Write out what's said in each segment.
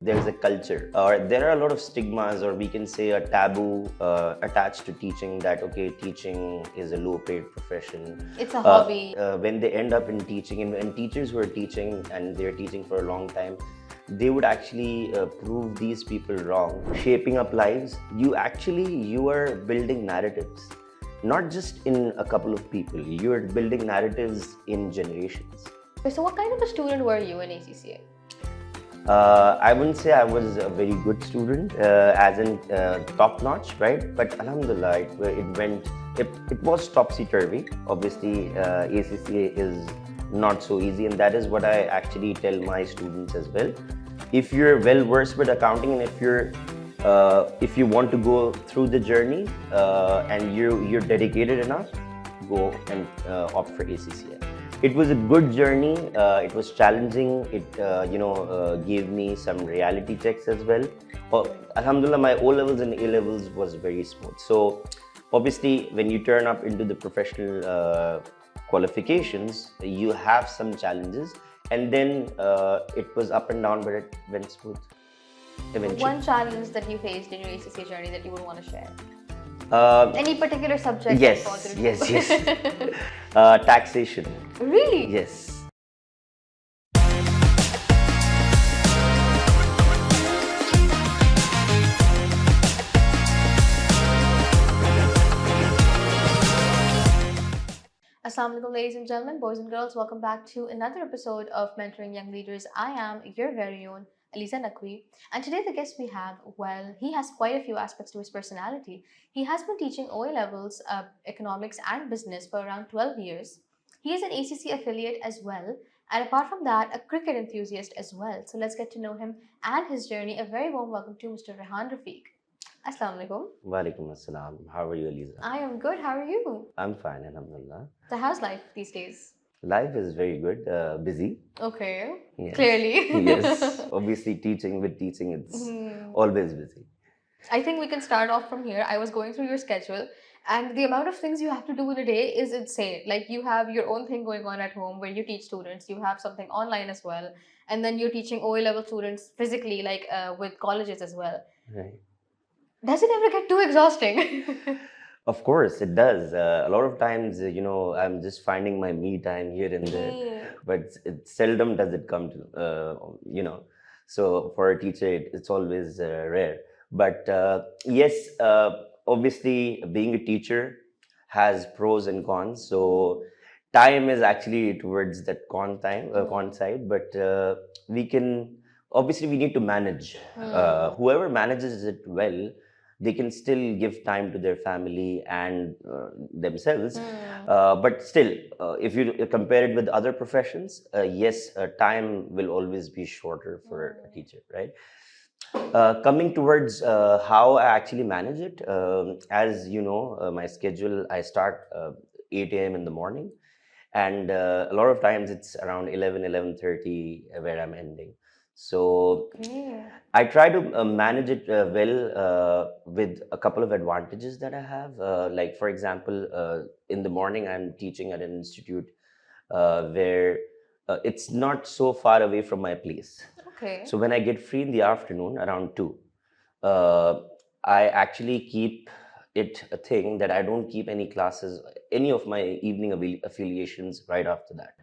There's a culture, or there are a lot of stigmas, or we can say a taboo attached to teaching, that okay, teaching is a low-paid profession. It's a hobby. When they end up in teaching, and teachers who are teaching and they're teaching for a long time, they would actually prove these people wrong. Shaping up lives, you are building narratives, not just in a couple of people. You are building narratives in generations. So what kind of a student were you in ACCA? I wouldn't say I was a very good student, as in top-notch, right? But alhamdulillah, it was topsy-turvy. Obviously, ACCA is not so easy, and that is what I actually tell my students as well. If you're well versed with accounting, and if you want to go through the journey and you're dedicated enough, go and opt for ACCA. It was a good journey. It was challenging. It gave me some reality checks as well. Alhamdulillah, my O-levels and A-levels was very smooth. So obviously, when you turn up into the professional qualifications, you have some challenges, and then it was up and down, but it went smooth eventually. One challenge that you faced in your ACCA journey that you would want to share? Any particular subject? Yes. Taxation. Really? Yes. Assalamu alaikum, ladies and gentlemen, boys and girls. Welcome back to another episode of Mentoring Young Leaders. I am your very own Aliza Naqvi, and today the guest we have, well, he has quite a few aspects to his personality. He has been teaching OA levels, economics and business for around 12 years. He is an ACCA affiliate as well, and apart from that, a cricket enthusiast as well. So let's get to know him and his journey. A very warm welcome to Mr. Rehan Rafiq. Assalamu alaikum. Walaikum assalam. How are you, Aliza? I am good. How are you? I'm fine, alhamdulillah. So how's life these days? Life is very good, busy. Okay, Yes. clearly. Yes, obviously teaching, it's always busy. I think we can start off from here. I was going through your schedule, and the amount of things you have to do in a day is insane. Like, you have your own thing going on at home where you teach students, you have something online as well, and then you're teaching OA level students physically, like with colleges as well. Right. Does it ever get too exhausting? Of course, it does. A lot of times, I'm just finding my me time here and there, but it seldom does it come to, So for a teacher, it's always rare. But yes, obviously, being a teacher has pros and cons. So time is actually towards that con side, but we need to manage. Whoever manages it well, they can still give time to their family and themselves. But still, if you compare it with other professions, yes, time will always be shorter for a teacher, right? Coming towards how I actually manage it, as you know, my schedule, I start 8 a.m. in the morning, and a lot of times it's around 11:30 where I'm ending. So I try to manage it well with a couple of advantages that I have. Like, for example, in the morning, I'm teaching at an institute where it's not so far away from my place. Okay. So when I get free in the afternoon, around 2, I actually keep it a thing that I don't keep any classes, any of my evening affiliations right after that.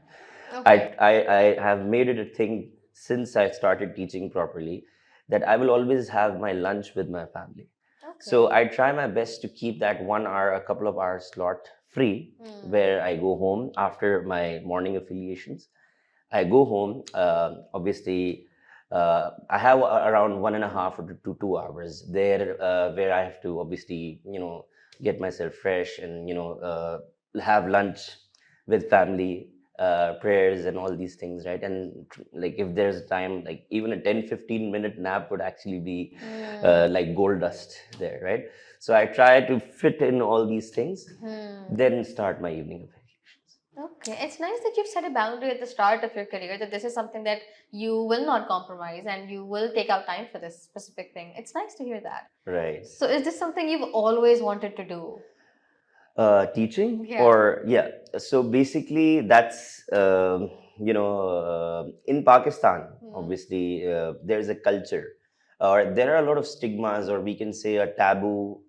Okay. I have made it a thing since I started teaching properly, that I will always have my lunch with my family. Okay. So I try my best to keep that 1 hour, a couple of hours slot free, where I go home after my morning affiliations. I go home, obviously, I have around 1.5 to 2 hours there, where I have to obviously, get myself fresh and, have lunch with family, prayers and all these things, right? And like, if there's time, like even a 10-15 minute nap would actually be like gold dust there, right? So I try to fit in all these things, then start my evening affiliations. Okay, it's nice that you've set a boundary at the start of your career, that this is something that you will not compromise and you will take out time for this specific thing. It's nice to hear that. Right. So is this something you've always wanted to do? Teaching? Yeah. Or, yeah. So basically, that's in Pakistan, obviously, there's a culture, or there are a lot of stigmas, or we can say a taboo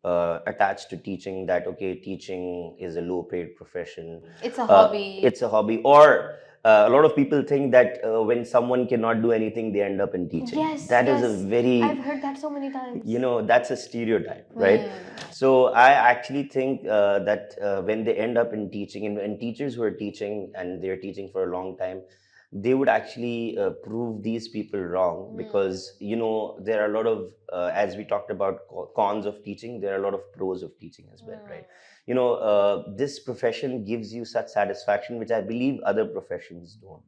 attached to teaching, that okay, teaching is a low-paid profession. It's a hobby. It's a hobby, or a lot of people think that when someone cannot do anything, they end up in teaching. Yes, That is yes. a very, I've heard that so many times. That's a stereotype, right? So I actually think that when they end up in teaching, and teachers who are teaching and they're teaching for a long time, they would actually prove these people wrong, because there are a lot of as we talked about cons of teaching, there are a lot of pros of teaching as well, right? This profession gives you such satisfaction which I believe other professions don't.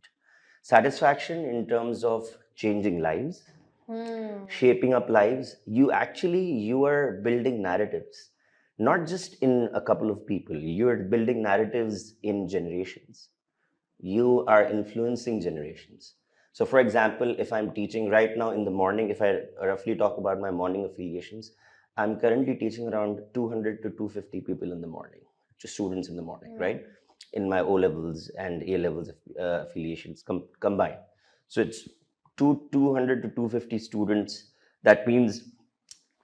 Satisfaction in terms of changing lives, shaping up lives. You are building narratives, not just in a couple of people. You are building narratives in generations. You are influencing generations. So for example, if I'm teaching right now in the morning, if I roughly talk about my morning affiliations, I'm currently teaching around 200 to 250 people in the morning, just students in the morning, right? In my O levels and A levels affiliations combined. So it's 200 to 250 students. That means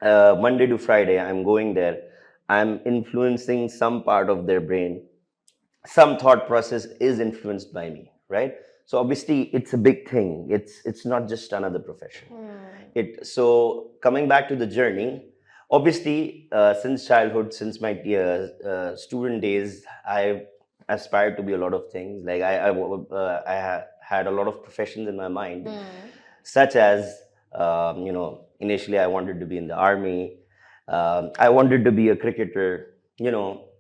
Monday to Friday, I'm going there. I'm influencing some part of their brain. Some thought process is influenced by me, right? So obviously it's a big thing. It's not just another profession. So coming back to the journey, obviously since childhood, since my student days, I aspired to be a lot of things. Like I had a lot of professions in my mind, such as initially I wanted to be in the army. I wanted to be a cricketer.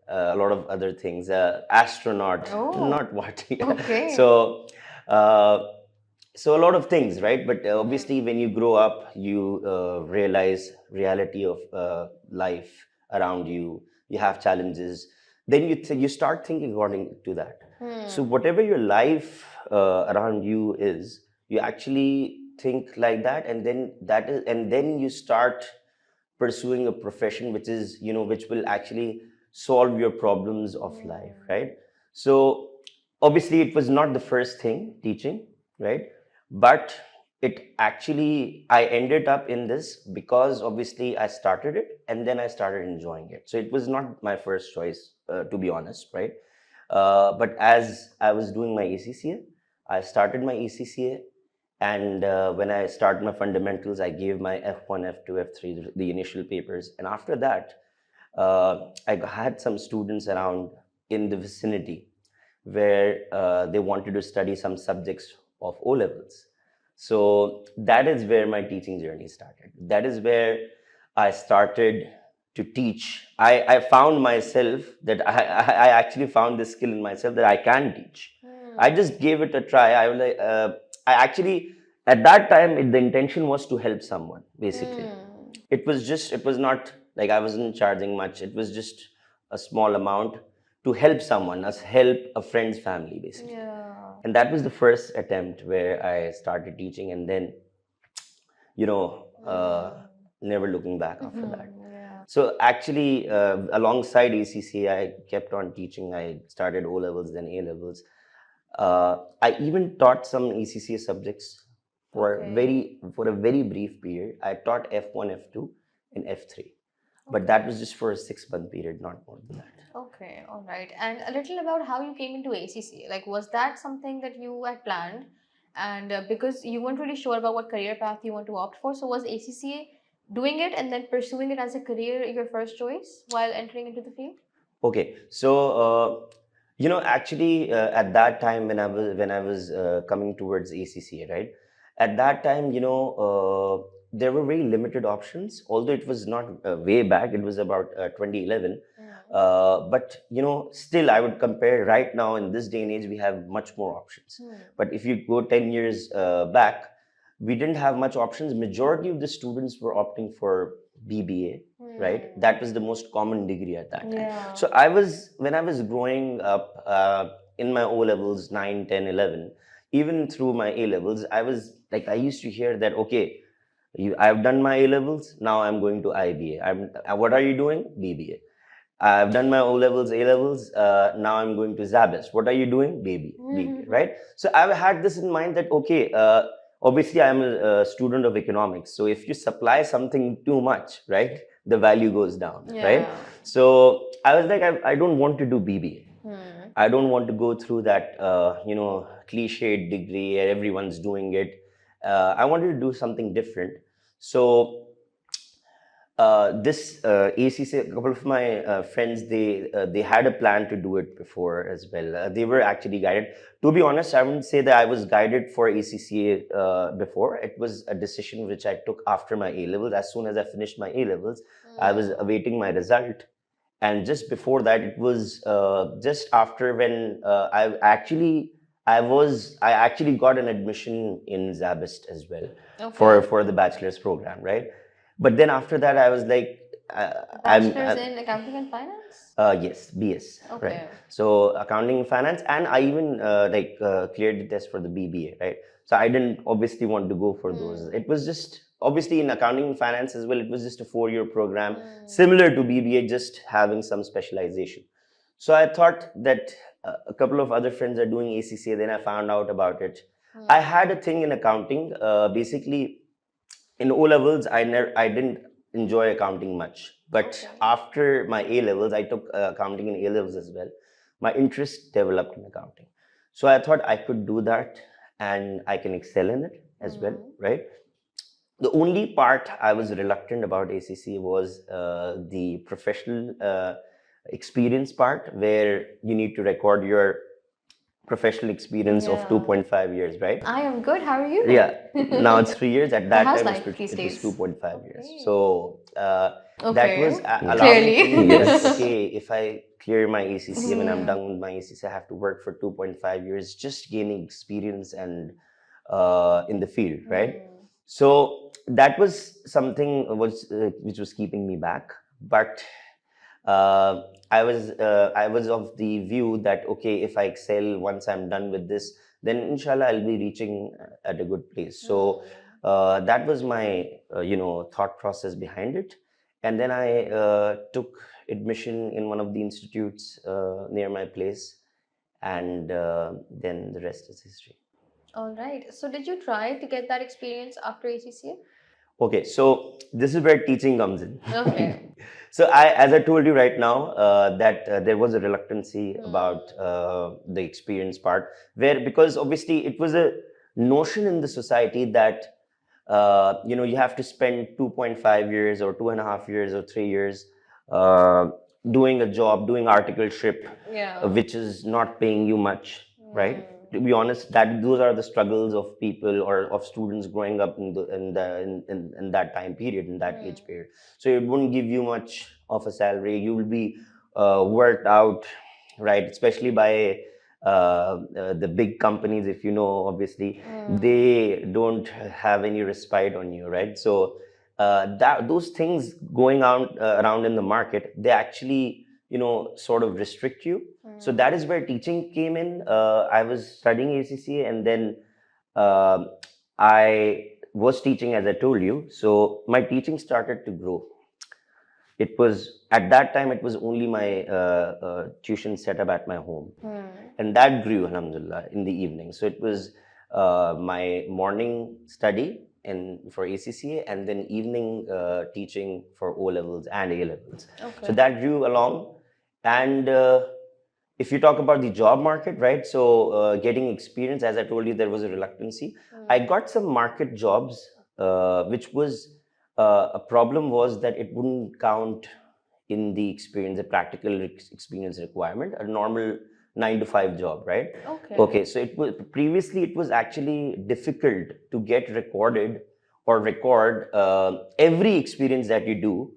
A lot of other things, astronaut, not what. Okay. So a lot of things, right? But obviously when you grow up, you realize reality of life around you. You have challenges, then you start thinking according to that. So whatever your life around you is, you actually think like that, and then you start pursuing a profession which is which will actually solve your problems of life, right? So obviously it was not the first thing, teaching, right? But I ended up in this because obviously I started it and then I started enjoying it. So it was not my first choice, to be honest, right? But as I was doing my ACCA, I started my ACCA, and when I started my fundamentals, I gave my F1, F2, F3, the initial papers. And after that, I had some students around in the vicinity where they wanted to study some subjects of O levels. So that is where my teaching journey started. That is where I started to teach. I found myself that I actually found this skill in myself that I can teach. I just gave it a try. I was like, I actually, at that time, the intention was to help someone, basically. It was not like I wasn't charging much. It was just a small amount to help someone, help a friend's family, basically. And that was the first attempt where I started teaching, and then, never looking back after that. So actually, alongside ACCA, I kept on teaching. I started O levels, then A levels. I even taught some ACCA subjects for a very brief period. I taught F1, F2, and F3. But that was just for a 6-month period, not more than that. Okay, all right. And a little about how you came into ACCA. Like, was that something that you had planned? And because you weren't really sure about what career path you want to opt for, so was ACCA doing it and then pursuing it as a career your first choice while entering into the field? Okay, so actually, at that time when I was coming towards ACCA, right? At that time, there were very limited options. Although it was not way back, it was about 2011. But still, I would compare right now in this day and age, we have much more options. But if you go 10 years back, we didn't have much options. Majority of the students were opting for BBA, right? That was the most common degree at that time. So when I was growing up in my O levels, 9, 10, 11, even through my A levels, I used to hear that, okay, I've done my A levels, now I'm going to IBA. What are you doing? BBA. I've done my O levels, A levels. Now I'm going to Zabist. What are you doing, baby? Right? So I've had this in mind that okay, obviously I'm a student of economics. So if you supply something too much, right, the value goes down, right? So I was like, I don't want to do BBA. I don't want to go through that, cliched degree where everyone's doing it. I wanted to do something different. So this ACCA, a couple of my friends, they had a plan to do it before as well. They were actually guided. To be honest, I wouldn't say that I was guided for ACCA before. It was a decision which I took after my A levels. As soon as I finished my A levels, I was awaiting my result. And just before that, it was just after when I actually got an admission in Zabist as well for the bachelor's program, right? But then after that, I was like, Bachelor's in accounting and finance? Yes, BS. Okay. Right. So accounting and finance, and I even cleared the test for the BBA, right? So I didn't obviously want to go for those. It was just obviously in accounting and finance as well. It was just a 4-year program, similar to BBA, just having some specialization. So I thought that a couple of other friends are doing ACCA. Then I found out about it. I had a thing in accounting. Basically, in O levels, I didn't enjoy accounting much. But after my A levels, I took accounting in A levels as well. My interest developed in accounting. So I thought I could do that and I can excel in it as well, right? The only part I was reluctant about ACCA was the professional experience part, where you need to record your professional experience of 2.5 years, right? I am good. How are you? Yeah. Now it's 3 years. At that time, it was 2.5 years. So that was allowing me, yes, okay, if I clear my ACCA, when I'm done with my ACCA, I have to work for 2.5 years, just gaining experience and in the field, right? So that was something which was keeping me back. But I was of the view that okay, if I excel once I'm done with this, then inshallah I'll be reaching at a good place. So that was my thought process behind it. And then I took admission in one of the institutes near my place, and then the rest is history. All right. So did you try to get that experience after ACCA? Okay, so this is where teaching comes in. Okay. So as I told you right now, that there was a reluctancy about the experience part, because obviously it was a notion in the society that you have to spend 2.5 years or 2.5 years or 3 years doing a job, doing articleship, which is not paying you much, right? To be honest, those are the struggles of people or of students growing up in that time period, in that age period. So it wouldn't give you much of a salary. You will be worked out, right? Especially by the big companies, if you know, obviously, they don't have any respite on you, right? So those things going out around in the market, they actually sort of restrict you. So that is where teaching came in. I was studying ACCA, and then I was teaching, as I told you. So my teaching started to grow. It was, at that time, it was only my tuition setup at my home. And that grew, alhamdulillah, in the evening. So it was my morning study for ACCA, and then evening teaching for O levels and A levels. Okay. So that grew along. And if you talk about the job market, right? So getting experience, as I told you, there was a reluctancy. I got some market jobs, which was a problem was that it wouldn't count in the experience, the practical experience requirement, a normal 9-to-5 job, right? Okay. So previously it was actually difficult to get recorded or record every experience that you do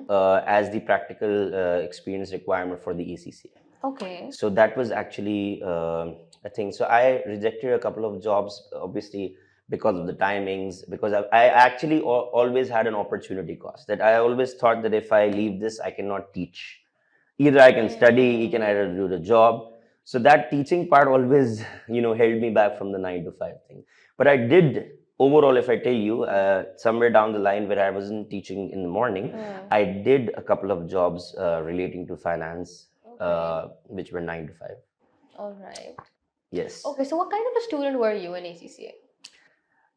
as the practical experience requirement for the ACCA. Okay. So that was actually a thing. So I rejected a couple of jobs, obviously, because of the timings, because I actually always had an opportunity cost, that I always thought that if I leave this, I cannot teach. Either I can study, I can either do the job. So that teaching part always, held me back from the 9-to-5 thing. But I did overall, if I tell you, somewhere down the line where I wasn't teaching in the morning, I did a couple of jobs relating to finance, which were 9 to 5. All right. Yes. Okay, so what kind of a student were you in ACCA?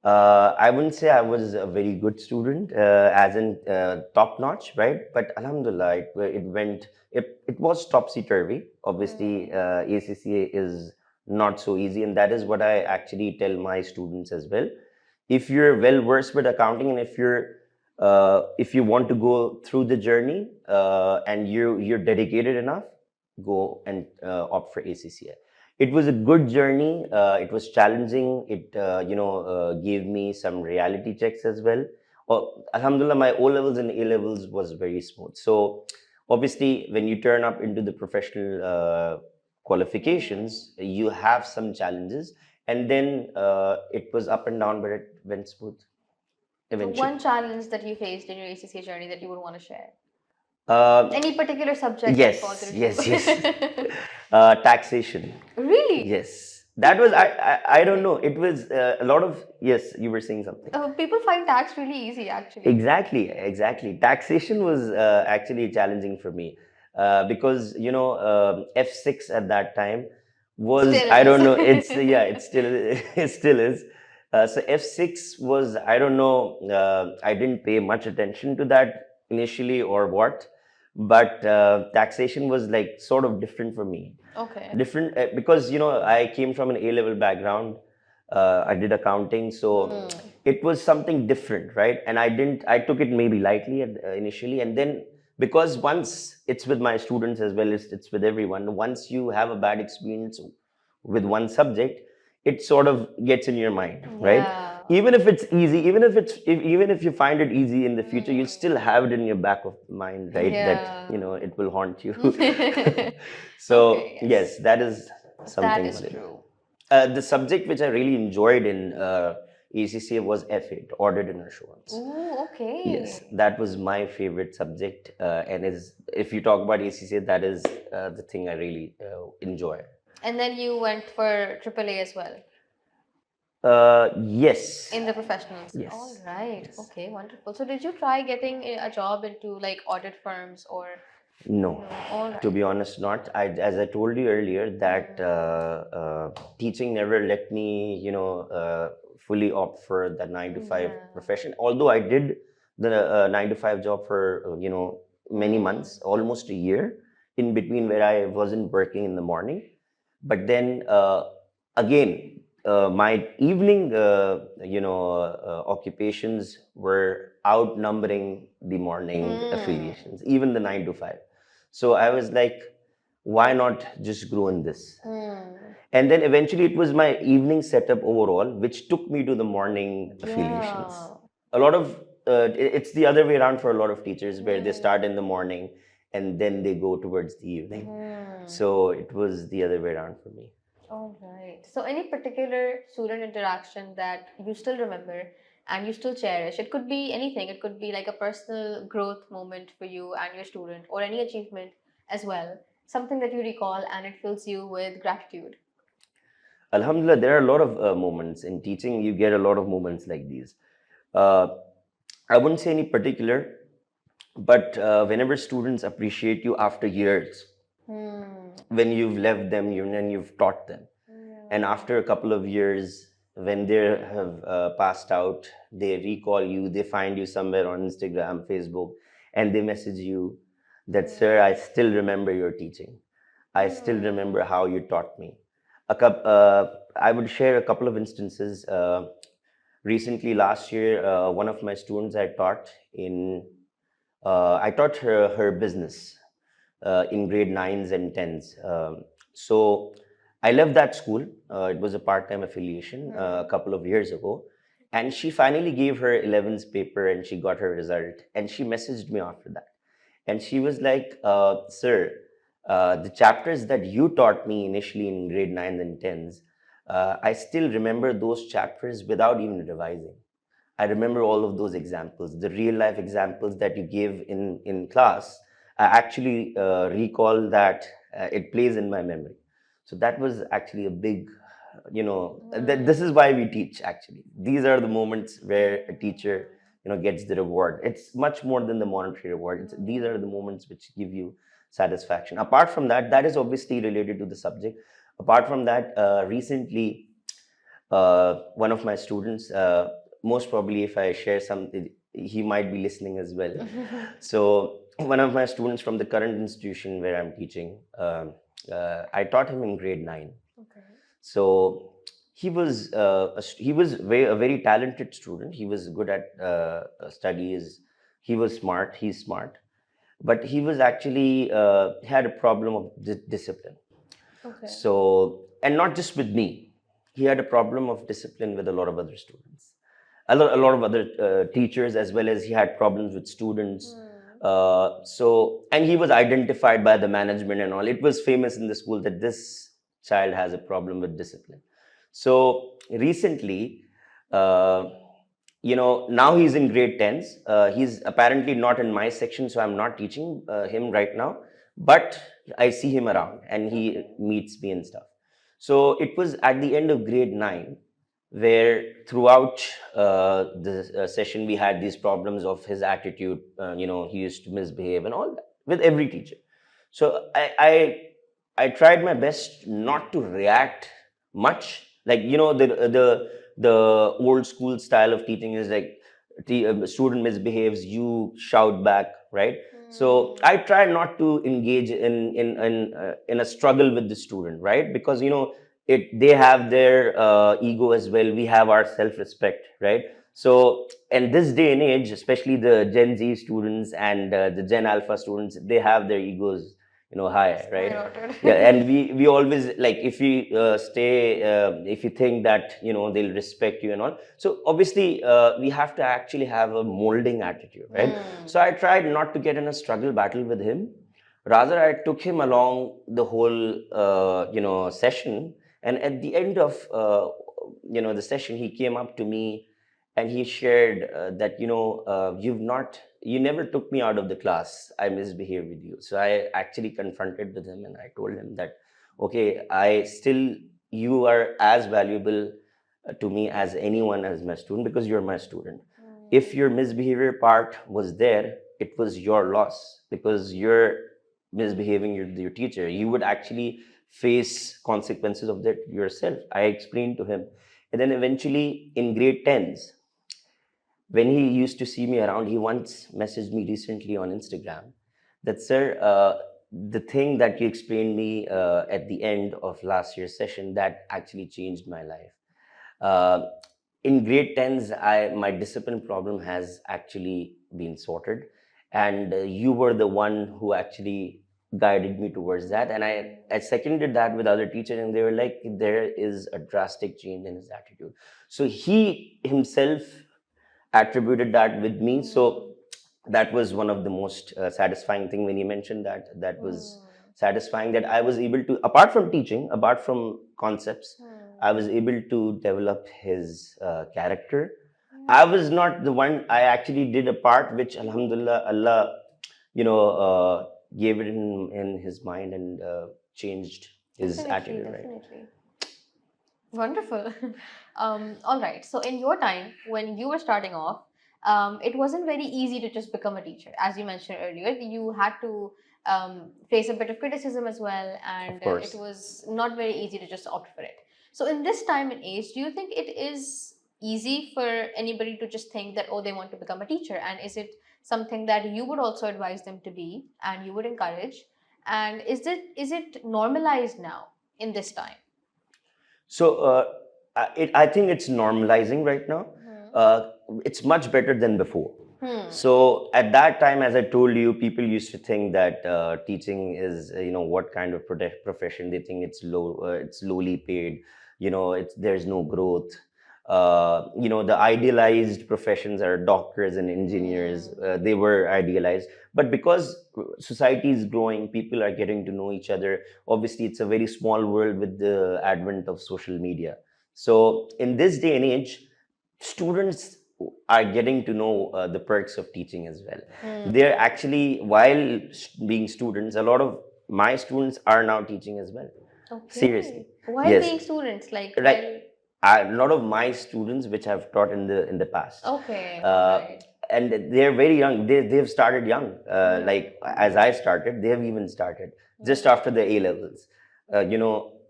I wouldn't say I was a very good student, as in top notch, right? But Alhamdulillah, it was topsy-turvy. Obviously, ACCA is not so easy, and that is what I actually tell my students as well. If you're well versed with accounting, and if you want to go through the journey, and you're dedicated enough, go and opt for ACCA. It was a good journey. It was challenging. It gave me some reality checks as well. Alhamdulillah, my O levels and A levels was very smooth. So obviously, when you turn up into the professional qualifications, you have some challenges, and then it was up and down, but it went smooth eventually. One challenge that you faced in your ACCA journey that you would want to share? Any particular subject? Yes. Taxation. Really? Yes. That was, I don't know. It was a lot of, yes, you were saying something. People find tax really easy, actually. Exactly. Taxation was actually challenging for me because, F6 at that time was, I don't know, it still is. So F6 was, I don't know, I didn't pay much attention to that initially or what, but taxation was like sort of different for me. Okay. Different because I came from an A-level background. I did accounting, so it was something different, right? And I took it maybe lightly initially, and then because once it's with my students as well as it's with everyone, once you have a bad experience with one subject, it sort of gets in your mind, right? Even if it's easy, even if you find it easy in the future, you'll still have it in your back of mind, right? That it will haunt you. So Okay, yes, that is something. That is true. The subject which I really enjoyed in ACCA was F8, Audit and Assurance. Oh, okay. Yes, that was my favorite subject, and if you talk about ACCA, that is the thing I really enjoy. And then you went for AAA as well? Yes. In the professionals? Yes. All right. Yes. Okay, wonderful. So did you try getting a job into like audit firms or? No. All right. To be honest, not. As I told you earlier, that teaching never let me, fully opt for the 9 to 5 profession. Although I did the 9 to 5 job for, many months, almost a year in between where I wasn't working in the morning. But then again, my evening, occupations were outnumbering the morning affiliations, even the 9 to 5. So I was like, why not just grow in this? And then eventually it was my evening setup overall, which took me to the morning affiliations. A lot of, it's the other way around for a lot of teachers where they start in the morning and then they go towards the evening. So it was the other way around for me. All right. So any particular student interaction that you still remember and you still cherish? It could be anything. It could be like a personal growth moment for you and your student, or any achievement as well. Something that you recall and it fills you with gratitude. Alhamdulillah, there are a lot of moments in teaching. You get a lot of moments like these. I wouldn't say any particular, but whenever students appreciate you after years, when you've left them and you've taught them, and after a couple of years, when they have passed out, they recall you, they find you somewhere on Instagram, Facebook, and they message you that, sir, I still remember your teaching. I still remember how you taught me. I would share a couple of instances. Recently, last year, one of my students I taught her business in grade 9s and 10s. So I left that school. It was a part-time affiliation a couple of years ago. And she finally gave her 11th paper and she got her result. And she messaged me after that. And she was like, sir, the chapters that you taught me initially in grade 9s and 10s, I still remember those chapters without even revising. I remember all of those examples, the real life examples that you gave in class. I actually recall that it plays in my memory. So that was actually a big this is why we teach, actually. These are the moments where a teacher, gets the reward. It's much more than the monetary reward. These are the moments which give you satisfaction. Apart from that, that is obviously related to the subject. Apart from that, recently, one of my students, most probably if I share something, he might be listening as well. So one of my students from the current institution where I'm teaching, I taught him in grade 9. Okay. So he was a very talented student. He was good at studies. He was smart. He's smart, but he was actually had a problem of discipline. Okay. So, and not just with me, he had a problem of discipline with a lot of other students, a lot of other teachers, as well as he had problems with students. And he was identified by the management and all. It was famous in the school that this child has a problem with discipline. So recently, now he's in grade 10s. He's apparently not in my section, so I'm not teaching him right now. But I see him around and he meets me and stuff. So it was at the end of grade 9 where throughout the session we had these problems of his attitude. He used to misbehave and all that with every teacher. So I tried my best not to react much. Like, the old school style of teaching is like, the student misbehaves, you shout back, right? So I try not to engage in a struggle with the student, right? Because they have their ego as well. We have our self-respect, right? So in this day and age, especially the Gen Z students and the Gen Alpha students, they have their egos high, right? Yeah, and we always, like, if you if you think that they'll respect you and all, so obviously we have to actually have a molding attitude, right? So I tried not to get in a struggle battle with him. Rather, I took him along the whole session, and at the end of the session, he came up to me and he shared that you never took me out of the class. I misbehaved with you. So I actually confronted with him and I told him that, okay, you are as valuable to me as anyone as my student, because you're my student. If your misbehavior part was there, it was your loss, because you're misbehaving your teacher. You would actually face consequences of that yourself. I explained to him. And then eventually in grade 10s, when he used to see me around, he once messaged me recently on Instagram that, sir, the thing that you explained me at the end of last year's session, that actually changed my life. In grade 10s, my discipline problem has actually been sorted. And you were the one who actually guided me towards that. And I seconded that with other teachers, and they were like, there is a drastic change in his attitude. So he himself attributed that with me. So that was one of the most satisfying thing when he mentioned that. That was satisfying, that I was able to, apart from teaching, apart from concepts, I was able to develop his character. I was not the one. I actually did a part which, alhamdulillah, Allah gave it in his mind and changed his attitude. Definitely. Right? Wonderful. All right. So in your time, when you were starting off, it wasn't very easy to just become a teacher. As you mentioned earlier, you had to face a bit of criticism as well, and it was not very easy to just opt for it. So in this time and age, do you think it is easy for anybody to just think that, oh, they want to become a teacher? And is it something that you would also advise them to be and you would encourage? And is it normalized now in this time? So I think it's normalizing right now. It's much better than before. So at that time, as I told you, people used to think that teaching is, what kind of profession. They think it's lowly paid. There's no growth. The idealized professions are doctors and engineers. They were idealized. But because society is growing, people are getting to know each other. Obviously, it's a very small world with the advent of social media. So in this day and age, students are getting to know the perks of teaching as well. They're actually, while being students, a lot of my students are now teaching as well. Okay. Seriously. While Yes. being students, like Right. A lot of my students, which I've taught in the past, Okay. Alright. and they're very young. They've started young. Like as I started, they've even started just after the A levels.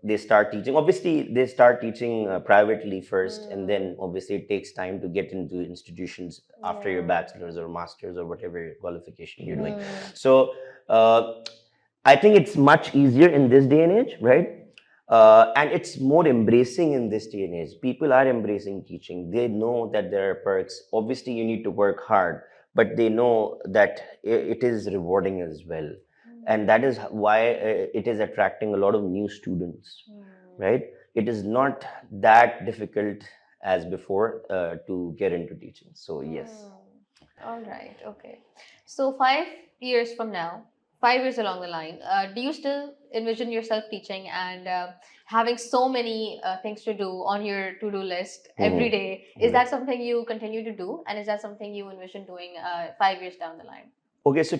They start teaching. Obviously, they start teaching privately first, and then obviously it takes time to get into institutions after your bachelor's or master's or whatever qualification you're doing. So I think it's much easier in this day and age, right? And it's more embracing in this day and age. People are embracing teaching. They know that there are perks. Obviously, you need to work hard, but they know that it is rewarding as well. And that is why it is attracting a lot of new students, right? It is not that difficult as before to get into teaching. So, yes. All right. Okay. So 5 years from now, 5 years along the line, do you still envision yourself teaching and having so many things to do on your to-do list every day? Is that something you continue to do, and is that something you envision doing 5 years down the line? Okay, so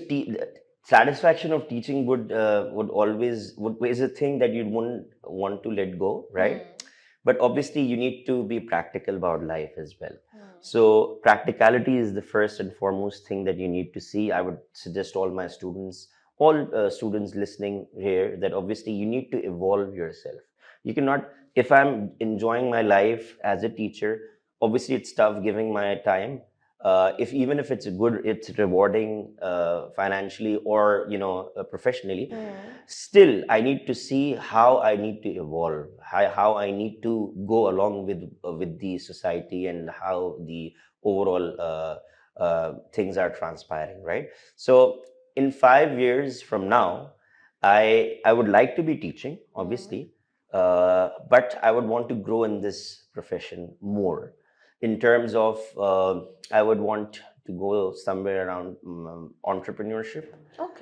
satisfaction of teaching would always is a thing that you wouldn't want to let go, right? But obviously, you need to be practical about life as well. So practicality is the first and foremost thing that you need to see. I would suggest all my students, all students listening here, that obviously you need to evolve yourself. You cannot, if I'm enjoying my life as a teacher, obviously it's tough giving my time. Even if it's good, it's rewarding financially or professionally. Still, I need to see how I need to evolve, how I need to go along with the society and how the overall things are transpiring, right? So, in 5 years from now, I would like to be teaching, obviously, but I would want to grow in this profession more. In terms of, I would want to go somewhere around entrepreneurship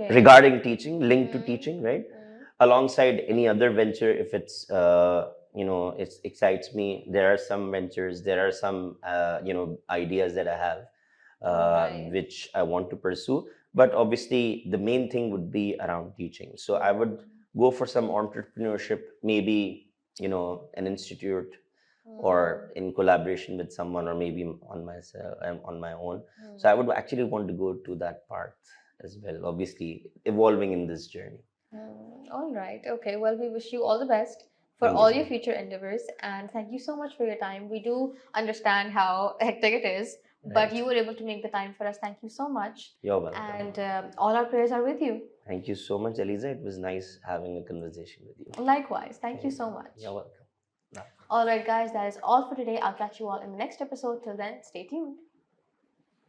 regarding teaching, linked to teaching, right? Alongside any other venture, if it's it excites me. There are some ventures, there are some ideas that I have, which I want to pursue. But obviously, the main thing would be around teaching. So I would go for some entrepreneurship, maybe an institute, or in collaboration with someone, or maybe on myself, on my own. So I would actually want to go to that part as well, obviously evolving in this journey. All right. Okay. Well, we wish you all the best for all your future endeavors, and thank you so much for your time. We do understand how hectic it is, but you were able to make the time for us. Thank you so much. You're welcome. And all our prayers are with you. Thank you so much, Aliza. It was nice having a conversation with you. Likewise. Thank you so much. You're welcome. All right, guys, that is all for today. I'll catch you all in the next episode. Till then, stay tuned.